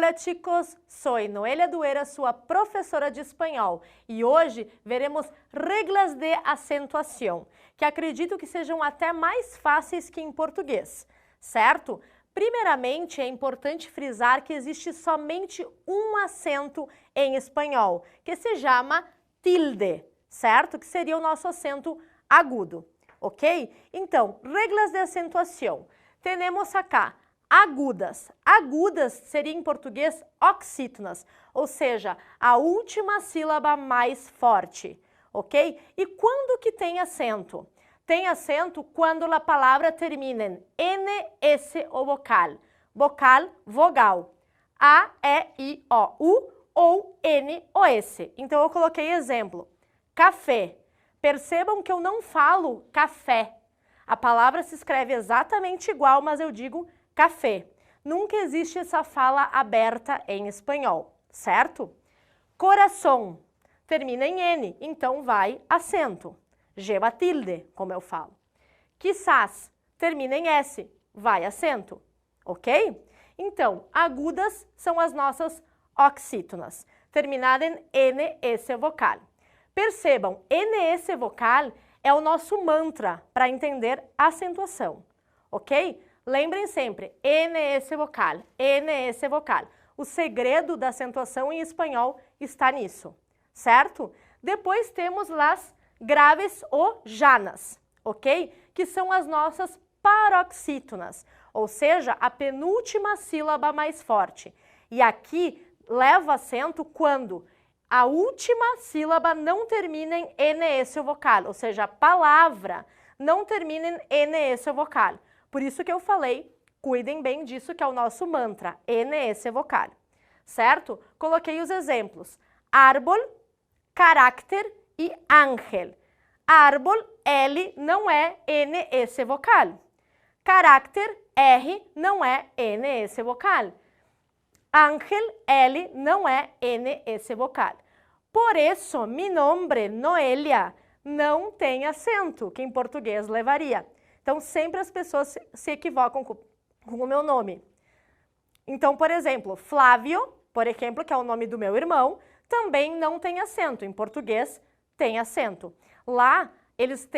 Hola chicos, soy Noelia Dueira, sua professora de espanhol, e hoje veremos regras de acentuação, que acredito que sejam até mais fáceis que em português, certo? Primeiramente, é importante frisar que existe somente um acento em espanhol, que se chama tilde, certo? Que seria o nosso acento agudo, ok? Então, regras de acentuação. Temos acá agudas. Agudas seria em português oxítonas, ou seja, a última sílaba mais forte, ok? E quando que tem acento? Tem acento quando a palavra termina em NS ou vocal. Vocal, vogal. A, E, I, O, U ou N ou S. Então eu coloquei exemplo. Café. Percebam que eu não falo café. A palavra se escreve exatamente igual, mas eu digo café. Nunca existe essa fala aberta em espanhol, certo? Coração. Termina em N, então vai acento. Lleva tilde, como eu falo. Quizás. Termina em S, vai acento. Ok? Então, agudas são as nossas oxítonas. Terminada em NS vocal. Percebam, NS vocal é o nosso mantra para entender acentuação, ok? Lembrem sempre, NS vocal, NS vocal. O segredo da acentuação em espanhol está nisso, certo? Depois temos as graves ou llanas, ok? Que são as nossas paroxítonas, ou seja, a penúltima sílaba mais forte. E aqui leva acento quando a última sílaba não termina em NS vocal, ou seja, a palavra não termina em NS vocal. Por isso que eu falei, cuidem bem disso que é o nosso mantra, NS vocal, certo? Coloquei os exemplos, árbol, carácter e ángel. Árbol, L, não é NS vocal. Carácter, R, não é NS vocal. Ángel, L, não é NS vocal. Por isso, mi nombre, Noelia, não tem acento, que em português levaria. Então, sempre as pessoas se equivocam com o meu nome. Então, por exemplo, Flávio, por exemplo, que é o nome do meu irmão, também não tem acento. Em português, tem acento. Lá, eles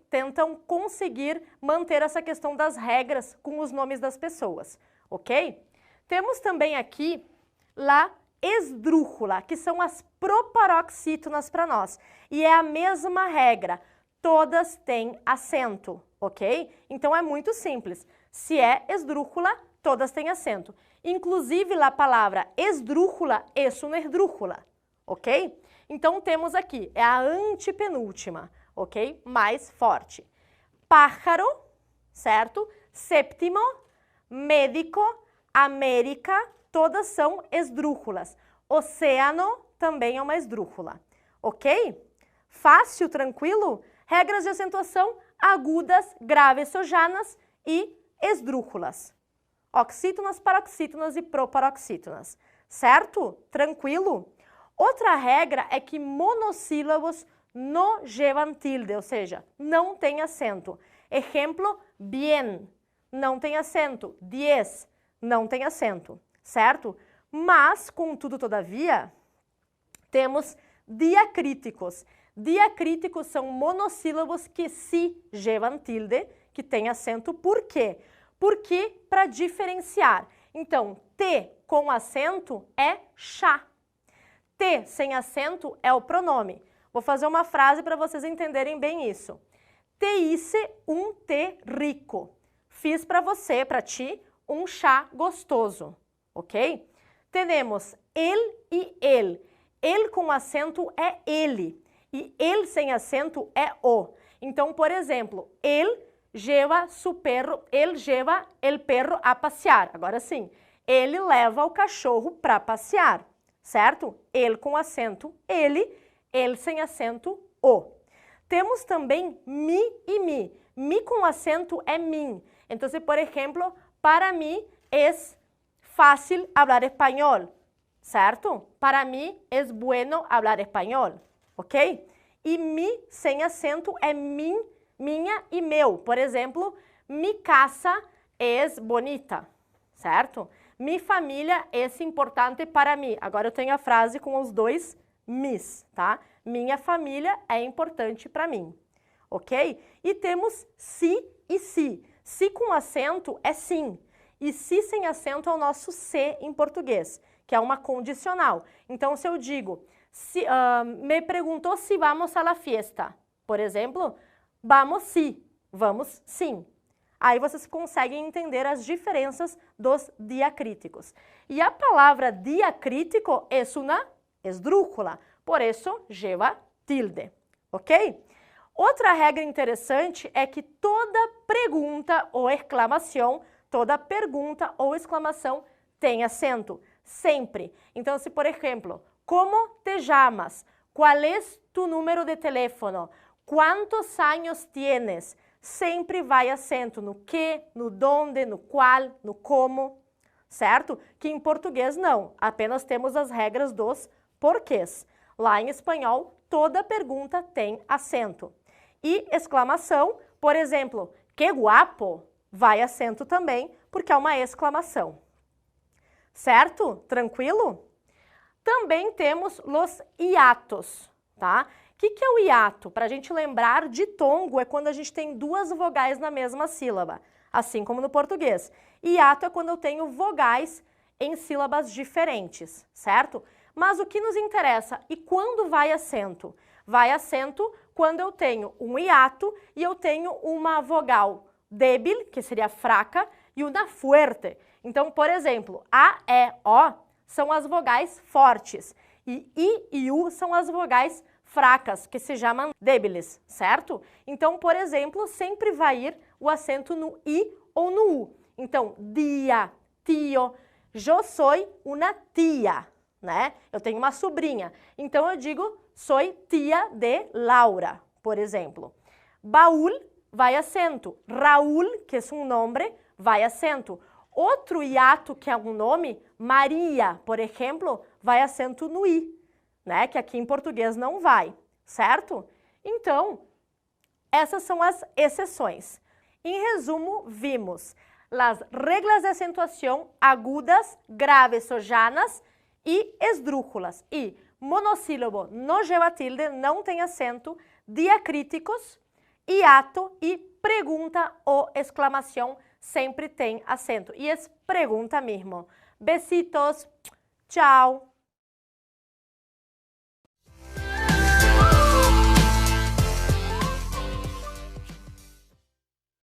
tentam conseguir manter essa questão das regras com os nomes das pessoas, ok? Temos também aqui a esdrúxula, que são as proparoxítonas para nós. E é a mesma regra, todas têm acento, ok? Então é muito simples. Se é esdrúxula, todas têm acento. Inclusive a palavra esdrúxula é uma esdrúxula, ok? Então temos aqui, é a antepenúltima, ok? Mais forte. Pájaro, certo? Séptimo, médico, América, todas são esdrúxulas. Oceano também é uma esdrúxula, ok? Fácil, tranquilo? Regras de acentuação agudas, graves ou llanas e esdrúxulas. Oxítonas, paroxítonas e proparoxítonas, certo? Tranquilo? Outra regra é que monossílabos não llevan tilde, ou seja, não tem acento. Exemplo, bien, não tem acento. Diez, não tem acento, certo? Mas, contudo, todavia, temos diacríticos. Diacríticos são monossílabos que se llevan tilde, que tem acento. Por quê? Porque para diferenciar. Então, T com acento é chá. T sem acento é o pronome. Vou fazer uma frase para vocês entenderem bem isso. Te hice um té rico. Fiz para você, para ti, um chá gostoso, ok? Temos ele e el. El com acento é ele e el sem acento é o. Então, por exemplo, ele lleva el perro a passear. Agora sim, ele leva o cachorro para passear, certo? El com acento ele sem acento o. Temos também mi e mi. Mi com acento é min. Então, por exemplo, para mim é fácil falar espanhol, certo? Para mim é bueno falar espanhol, ok? E mi sem acento é min, minha e meu. Por exemplo, mi casa é bonita, certo? Mi família é importante para mim. Agora eu tenho a frase com os dois mis, tá? Minha família é importante para mim, ok? E temos si e si. Si com acento é sim. E si sem acento é o nosso se em português, que é uma condicional. Então, se eu digo, me perguntou se vamos a la fiesta, por exemplo, vamos sí, vamos sim. Aí vocês conseguem entender as diferenças dos diacríticos. E a palavra diacrítico é uma esdrúxula, por isso lleva tilde, ok? Outra regra interessante é que toda pergunta ou exclamação, toda pergunta ou exclamação tem acento, sempre. Então, se por exemplo, como te chamas? Qual é tu número de teléfono? Quantos anos tienes? Sempre vai acento no que, no donde, no qual, no como, certo? Que em português não, apenas temos as regras dos porquês. Lá em espanhol, toda pergunta tem acento. E exclamação, por exemplo, que guapo, vai acento também, porque é uma exclamação. Certo? Tranquilo? Também temos os hiatos, tá? O que é o hiato? Para a gente lembrar, ditongo é quando a gente tem duas vogais na mesma sílaba, assim como no português. Hiato é quando eu tenho vogais em sílabas diferentes, certo? Mas o que nos interessa? E quando vai acento? Vai acento quando eu tenho um hiato e eu tenho uma vogal débil, que seria fraca, e uma fuerte. Então, por exemplo, A, E, O são as vogais fortes e I e U são as vogais fracas, que se chamam débiles, certo? Então, por exemplo, sempre vai ir o acento no I ou no U. Então, dia, tio, eu sou uma tia, né? Eu tenho uma sobrinha. Então, eu digo, sou tia de Laura, por exemplo. Baúl vai acento. Raúl, que é um nome, vai acento. Outro hiato, que é um nome, Maria, por exemplo, vai acento no I, né? Que aqui em português não vai, certo? Então, essas são as exceções. Em resumo, vimos as regras de acentuação agudas, graves ou llanas e esdrúxulas. E monossílabo no lleva tilde, não tem acento, diacríticos, hiato e pergunta ou exclamação sempre tem acento. E é pergunta mesmo. Besitos, tchau!